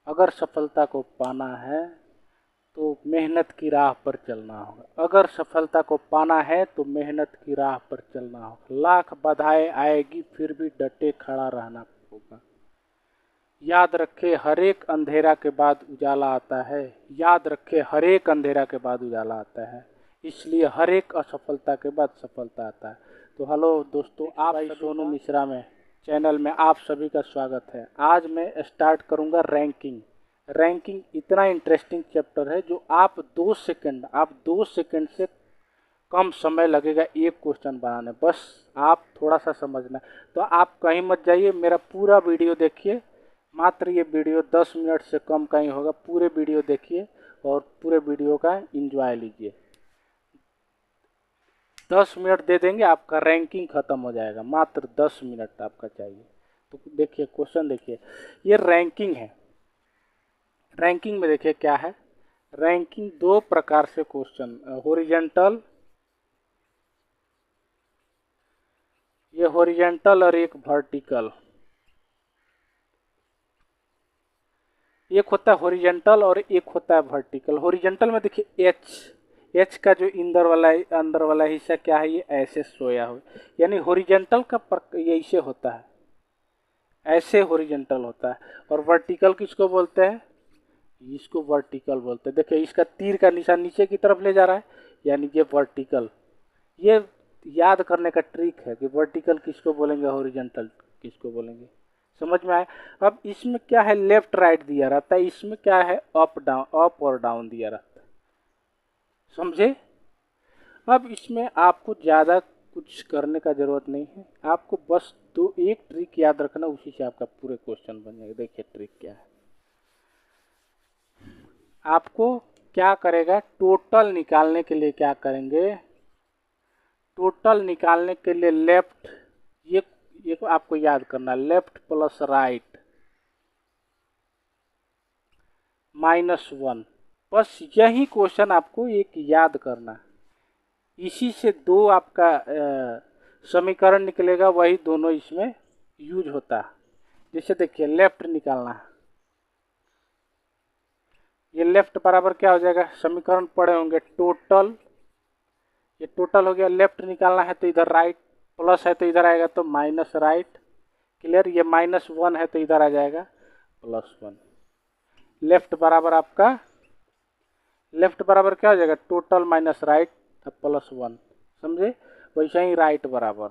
अगर सफलता को पाना है तो मेहनत की राह पर चलना होगा। अगर सफलता को पाना है तो मेहनत की राह पर चलना होगा। लाख बाधाएं आएगी फिर भी डटे खड़ा रहना होगा। याद रखे हर एक अंधेरा के बाद उजाला आता है। याद रखे हर एक अंधेरा के बाद उजाला आता है। इसलिए हर एक असफलता के बाद सफलता आता है। तो हेलो दोस्तों, आप सोनू मिश्रा में चैनल में आप सभी का स्वागत है। आज मैं स्टार्ट करूंगा रैंकिंग। रैंकिंग इतना इंटरेस्टिंग चैप्टर है जो आप 2 सेकंड से कम समय लगेगा एक क्वेश्चन बनाने। बस आप थोड़ा सा समझना। तो आप कहीं मत जाइए, मेरा पूरा वीडियो देखिए। मात्र ये वीडियो 10 मिनट से कम का ही होगा। पूरे वीडियो देखिए और पूरे वीडियो का एंजॉय लीजिए। 10 मिनट दे देंगे, आपका रैंकिंग खत्म हो जाएगा। मात्र 10 मिनट आपका चाहिए। तो देखिए क्वेश्चन, देखिए ये रैंकिंग है। रैंकिंग में देखिए क्या है। रैंकिंग दो प्रकार से क्वेश्चन, हॉरिजॉन्टल, ये हॉरिजॉन्टल और एक वर्टिकल। एक होता है हॉरिजॉन्टल और एक होता है वर्टिकल। हॉरिजॉन्टल में देखिए एच का जो अंदर वाला हिस्सा क्या है, ये ऐसे सोया हुआ, यानी हॉरिजॉन्टल का ये ऐसे होता है, ऐसे हॉरिजॉन्टल होता है। और वर्टिकल किसको बोलते हैं, इसको वर्टिकल बोलते हैं। देखिए इसका तीर का निशान नीचे की तरफ ले जा रहा है, यानी ये वर्टिकल। ये याद करने का ट्रिक है कि वर्टिकल किसको बोलेंगे, हॉरिजॉन्टल किसको बोलेंगे। समझ में आया। अब इसमें क्या है, लेफ्ट राइट दिया रहता है। इसमें क्या है, अप डाउन, अप और डाउन दिया रहता है। समझे। अब इसमें आपको ज़्यादा कुछ करने का ज़रूरत नहीं है। आपको बस एक ट्रिक याद रखना, उसी से आपका पूरे क्वेश्चन बन जाएगा। देखिए ट्रिक क्या है। आपको क्या करेगा, टोटल निकालने के लिए क्या करेंगे, टोटल निकालने के लिए लेफ्ट, ये आपको याद करना, लेफ्ट प्लस राइट -1। बस यही क्वेश्चन आपको एक याद करना। इसी से दो आपका समीकरण निकलेगा, वही दोनों इसमें यूज होता है। जैसे देखिए लेफ्ट निकालना है, ये लेफ्ट बराबर क्या हो जाएगा, समीकरण पढ़े होंगे, टोटल, ये टोटल हो गया। लेफ्ट निकालना है तो इधर राइट, प्लस है तो इधर आएगा तो माइनस राइट। क्लियर। ये -1 है तो इधर आ जाएगा +1। लेफ्ट बराबर आपका, लेफ्ट बराबर क्या हो जाएगा, टोटल माइनस राइट +1। समझे। वैसे ही राइट बराबर,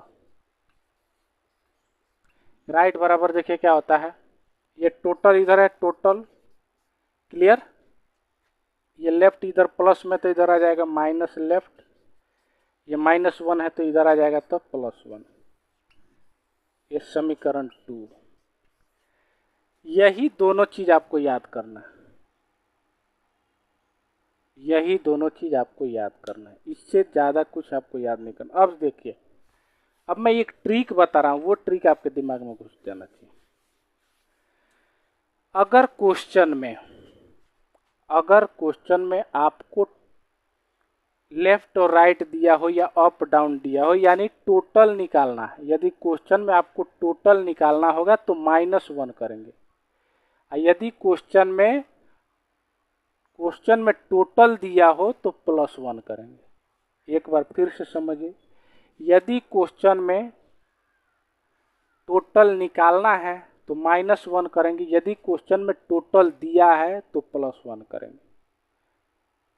राइट बराबर देखिए क्या होता है, ये टोटल इधर है, टोटल। क्लियर। ये लेफ्ट इधर प्लस में तो इधर आ जाएगा माइनस लेफ्ट। ये -1 है तो इधर आ जाएगा तो +1। ये समीकरण 2। यही दोनों चीज आपको याद करना है। यही दोनों चीज आपको याद करना है, इससे ज्यादा कुछ आपको याद नहीं करना। अब देखिए, अब मैं एक ट्रिक बता रहा हूं, वो ट्रिक आपके दिमाग में घुस जाना चाहिए। अगर क्वेश्चन में आपको लेफ्ट और राइट दिया हो या अप डाउन दिया हो, यानी टोटल निकालना है, यदि क्वेश्चन में आपको टोटल निकालना होगा तो -1 करेंगे। यदि क्वेश्चन में टोटल दिया हो तो +1 करेंगे। एक बार फिर से समझिए, यदि क्वेश्चन में टोटल निकालना है तो -1 करेंगे। यदि क्वेश्चन में टोटल दिया है तो +1 करेंगे।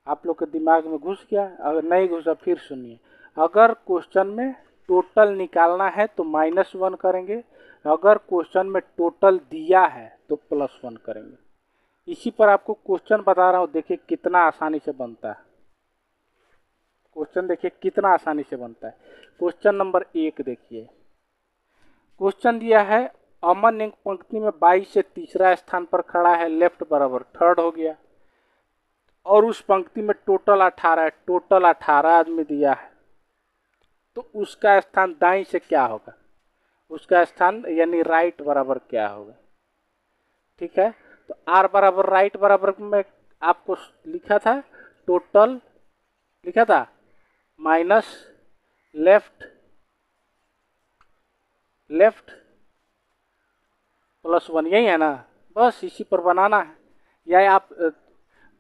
आप लोग के दिमाग में घुस गया, अगर नहीं घुसा फिर सुनिए। अगर क्वेश्चन में टोटल निकालना है तो -1 करेंगे। अगर क्वेश्चन में टोटल दिया है तो +1 करेंगे। इसी पर आपको क्वेश्चन बता रहा हूँ, देखिए कितना आसानी से बनता है क्वेश्चन। देखिए कितना आसानी से बनता है। क्वेश्चन नंबर 1 देखिए। क्वेश्चन दिया है, अमन एक पंक्ति में 22 से तीसरा स्थान पर खड़ा है, लेफ्ट बराबर थर्ड हो गया। और उस पंक्ति में टोटल 18 है, टोटल 18 आदमी दिया है, तो उसका स्थान दाईं से क्या होगा, उसका स्थान यानी राइट बराबर क्या होगा। ठीक है। तो आर बराबर राइट बराबर में आपको लिखा था, टोटल लिखा था माइनस लेफ्ट +1, यही है ना। बस इसी पर बनाना है। या आप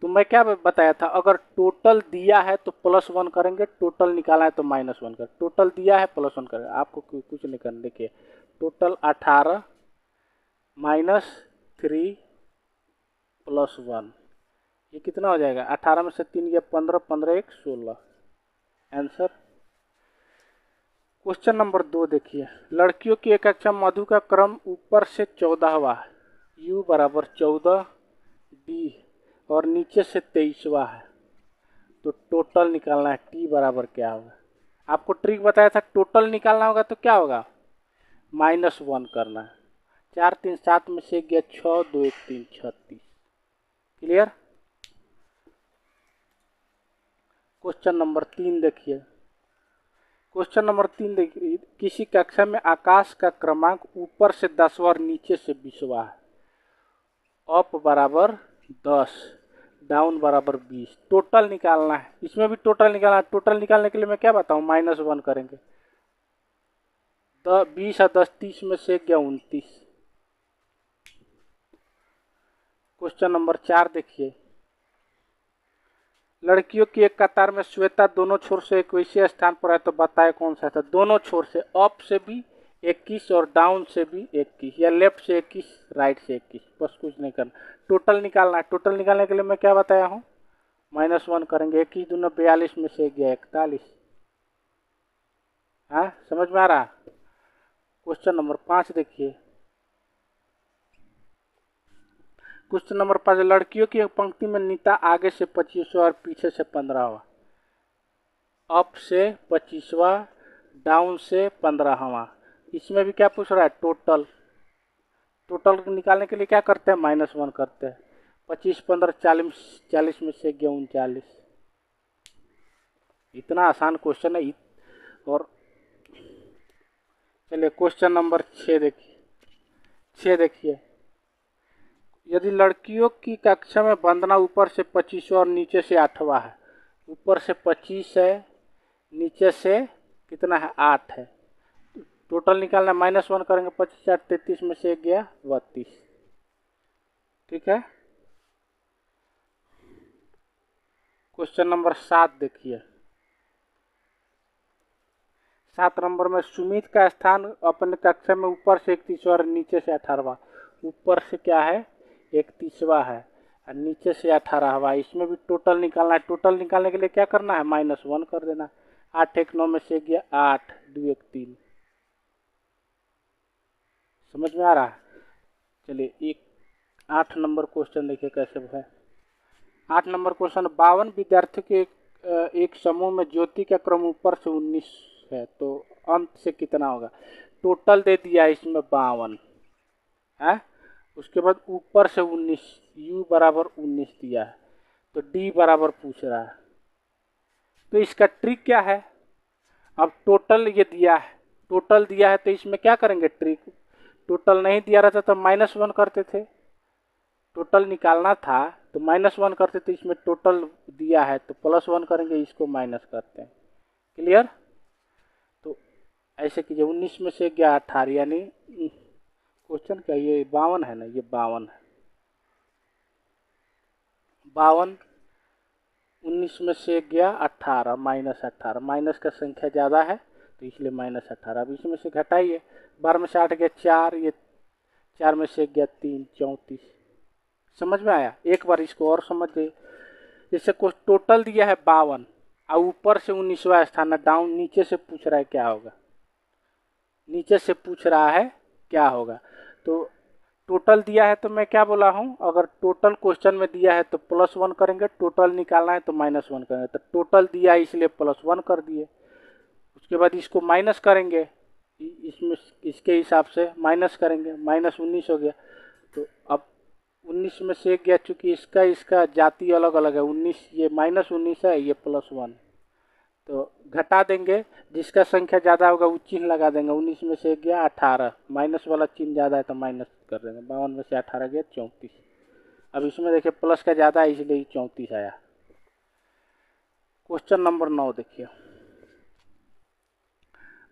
तो मैं क्या बताया था, अगर टोटल दिया है तो +1 करेंगे, टोटल निकाला है तो -1 कर, टोटल दिया है +1 करेंगे, आपको कुछ नहीं करना। देखिए टोटल 18 -3 +1, ये कितना हो जाएगा? 18 में से 3 गया 15, 15 1 16। आंसर। क्वेश्चन नंबर 2 देखिए, लड़कियों की एक कक्षा मधु का क्रम ऊपर से 14वां है, U बराबर 14 D और नीचे से 23वां है, तो टोटल निकालना है, T बराबर क्या होगा? आपको ट्रिक बताया था, टोटल निकालना होगा तो क्या होगा? -1 करना है। 4 3 7 में से गया 6, 2 1 3 36। क्लियर। क्वेश्चन नंबर 3 देखिए, क्वेश्चन नंबर 3 देखिए, किसी कक्षा में आकाश का क्रमांक ऊपर से 10वां और नीचे से 20वां है, अप बराबर 10, डाउन बराबर 20, टोटल निकालना है। इसमें भी टोटल निकालना है। टोटल निकालने के लिए मैं क्या बताऊं, -1 करेंगे। 20 और 10 30 में से गया 29। क्वेश्चन नंबर 4 देखिए, लड़कियों की एक कतार में श्वेता दोनों छोर से एक वैसे स्थान पर है, तो बताए कौन सा था? दोनों छोर से, अप से भी 21 और डाउन से भी 21, या लेफ्ट से 21 राइट से 21, बस कुछ नहीं करना। टोटल निकालना है। टोटल निकालने के लिए मैं क्या बताया हूँ, -1 करेंगे। 21 दूना 42 में से गया 41। हाँ, समझ में आ रहा? क्वेश्चन नंबर 5 देखिए, क्वेश्चन नंबर 5, लड़कियों की एक पंक्ति में नीता आगे से 25वां और पीछे से 15वां, अप से 25वां, डाउन से 15वां। इसमें भी क्या पूछ रहा है, टोटल। टोटल निकालने के लिए क्या करते हैं, -1 करते हैं। 25 15 40, 40 में से गया 39। इतना आसान क्वेश्चन है। और चलिए क्वेश्चन नंबर 6 देखिए, 6 देखिए, यदि लड़कियों की कक्षा में वंदना ऊपर से 25वां और नीचे से 8वां है, ऊपर से 25 है, नीचे से कितना है, 8 है, टोटल निकालना, -1 करेंगे। 25 8 33 में से गया 32। ठीक है। क्वेश्चन नंबर 7 देखिए, 7 नंबर में, सुमित का स्थान अपने कक्षा में ऊपर से 31वां और नीचे से 18वां, ऊपर से क्या है, 31वां है और नीचे से 18वां। इसमें भी टोटल निकालना है। टोटल निकालने के लिए क्या करना है, -1 कर देना। 8 1 9 में से गया 8, 2 1 3। समझ में आ रहा है? चलिए एक 8 नंबर क्वेश्चन देखिए कैसे है। 8 नंबर क्वेश्चन, 52 विद्यार्थियों के एक समूह में ज्योति का क्रम ऊपर से 19 है, तो अंत से कितना होगा? टोटल दे दिया इसमें 52 है, उसके बाद ऊपर से 19, U बराबर 19 दिया है, तो D बराबर पूछ रहा है। तो इसका ट्रिक क्या है, अब टोटल ये दिया है, टोटल दिया है, तो इसमें क्या करेंगे ट्रिक, टोटल नहीं दिया रहता तो -1 करते थे। टोटल निकालना था तो -1 करते थे, इसमें टोटल दिया है तो +1 करेंगे, इसको माइनस करते हैं। क्लियर। तो ऐसे कीजिए, 19 में से गया 18, यानी क्वेश्चन क्या, ये 52 है ना, ये 52 है। 52, 19 में से गया 18, -18, माइनस का संख्या ज़्यादा है तो इसलिए -18। अब इसमें से घटाइए, 12 में से 8 गया 4, ये 4 में से गया 3, 34। समझ में आया? एक बार इसको और समझ गए। जैसे कुछ टोटल दिया है 52 और ऊपर से 19वां स्थान है, डाउन नीचे से पूछ रहा है क्या होगा, नीचे से पूछ रहा है क्या होगा। तो टोटल दिया है तो मैं क्या बोला हूँ, अगर टोटल क्वेश्चन में दिया है तो +1 करेंगे, टोटल निकालना है तो -1 करेंगे। तो टोटल दिया है इसलिए +1 कर दिए, उसके बाद इसको माइनस करेंगे, इसमें इसके हिसाब से माइनस करेंगे, -19 हो गया। तो अब 19 में से गया, चूंकि इसका इसका जाति अलग अलग है, 19 ये -19 है, ये +1, तो घटा देंगे, जिसका संख्या ज़्यादा होगा वो चिन्ह लगा देंगे। 19 में से गया 18, माइनस वाला चिन्ह ज़्यादा है तो माइनस कर देंगे। 52 में से 18 गया 34। अब इसमें देखिए प्लस का ज़्यादा है इसलिए 34 आया। क्वेश्चन नंबर 9 देखिए,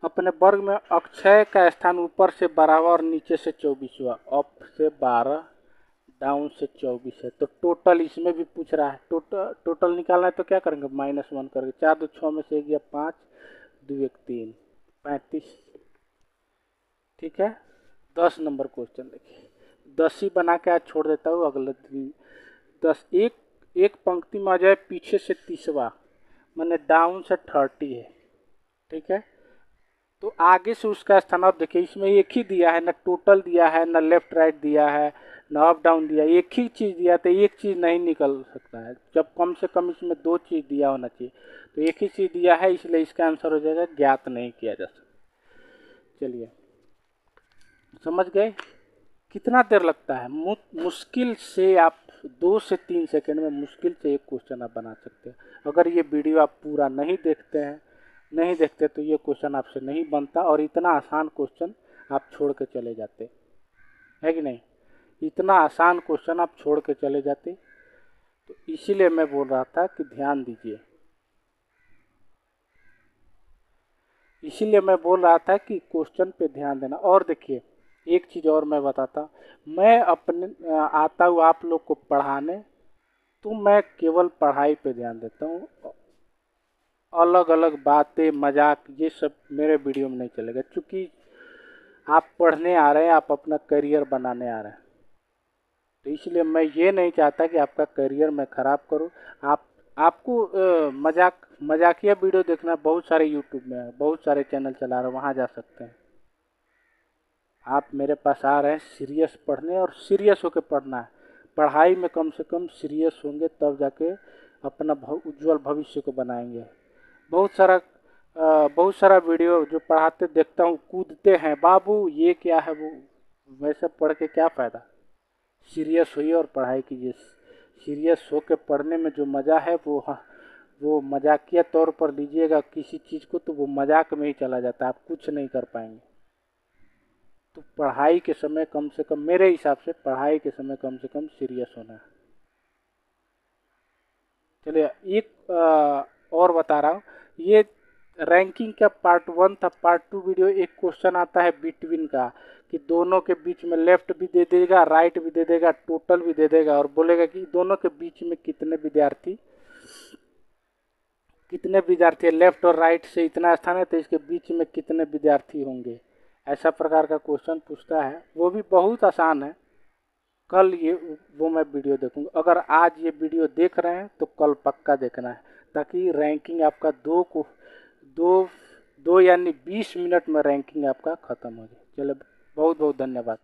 अपने वर्ग में अक्षय का स्थान ऊपर से 12वां और नीचे से 24वां, अप से 12, डाउन से 24 है, तो टोटल इसमें भी पूछ रहा है। टोटल निकालना है तो क्या करेंगे, -1 करेंगे। 4 2 6 में से 1 गया 5, 2 1 3, 35। ठीक है। 10 नंबर क्वेश्चन देखिए, 10 ही बना के आज छोड़ देता हूँ, अगले दिन 10। एक पंक्ति में आ जाए पीछे से 30वां, मैंने डाउन से 30 है। ठीक है, तो आगे से उसका स्थान आप देखिए, इसमें एक ही दिया है, ना टोटल दिया है, ना लेफ्ट राइट दिया है, ना अप डाउन दिया, एक ही चीज़ दिया, तो एक चीज़ नहीं निकल सकता है। जब कम से कम इसमें 2 चीज़ दिया होना चाहिए, तो एक ही चीज़ दिया है, इसलिए इसका आंसर हो जाएगा ज्ञात नहीं किया जा सकता। चलिए, समझ गए। कितना देर लगता है, मुश्किल से आप 2 से 3 सेकंड में मुश्किल से एक क्वेश्चन आप बना सकते हैं। अगर ये वीडियो आप पूरा नहीं देखते तो ये क्वेश्चन आपसे नहीं बनता, और इतना आसान क्वेश्चन आप छोड़ के चले जाते, है कि नहीं। इतना आसान क्वेश्चन आप छोड़ के चले जाते, तो इसीलिए मैं बोल रहा था कि ध्यान दीजिए। इसीलिए मैं बोल रहा था कि क्वेश्चन पे ध्यान देना। और देखिए, एक चीज़ और मैं बताता, मैं अपने आता हूँ आप लोग को पढ़ाने, तो मैं केवल पढ़ाई पे ध्यान देता हूँ। अलग अलग बातें, मजाक, ये सब मेरे वीडियो में नहीं चलेगा, क्योंकि आप पढ़ने आ रहे हैं, आप अपना करियर बनाने आ रहे हैं। तो इसलिए मैं ये नहीं चाहता कि आपका करियर मैं ख़राब करूं। आपको मजाकिया वीडियो देखना बहुत सारे यूट्यूब में है, बहुत सारे चैनल चला रहे हैं, वहाँ जा सकते हैं। आप मेरे पास आ रहे हैं सीरियस पढ़ने, और सीरियस होकर पढ़ना है। पढ़ाई में कम से कम सीरियस होंगे, तब जाके अपना उज्जवल भविष्य को बनाएंगे। बहुत सारा वीडियो जो पढ़ाते देखता हूँ, कूदते हैं, बाबू ये क्या है, वो वैसे पढ़ के क्या फ़ायदा। सीरियस होइए और पढ़ाई कीजिए। सीरियस होकर पढ़ने में जो मज़ा है, वो मजाकिया तौर पर लीजिएगा किसी चीज़ को, तो वो मजाक में ही चला जाता है, आप कुछ नहीं कर पाएंगे। तो पढ़ाई के समय कम से कम, मेरे हिसाब से पढ़ाई के समय कम से कम सीरियस होना है। चलिए, एक और बता रहा हूँ, ये रैंकिंग का पार्ट 1 था। पार्ट 2 वीडियो एक क्वेश्चन आता है बिटवीन का, कि दोनों के बीच में लेफ्ट भी दे देगा, राइट भी दे देगा, टोटल भी दे देगा, और बोलेगा कि दोनों के बीच में कितने विद्यार्थी है, लेफ्ट और राइट से इतना स्थान है, तो इसके बीच में कितने विद्यार्थी होंगे। ऐसा प्रकार का क्वेश्चन पूछता है, वो भी बहुत आसान है। कल वो मैं वीडियो देखूंगा। अगर आज ये वीडियो देख रहे हैं तो कल पक्का देखना है, ताकि रैंकिंग आपका दो यानी 20 मिनट में रैंकिंग आपका ख़त्म हो जाए। चलो, बहुत बहुत धन्यवाद।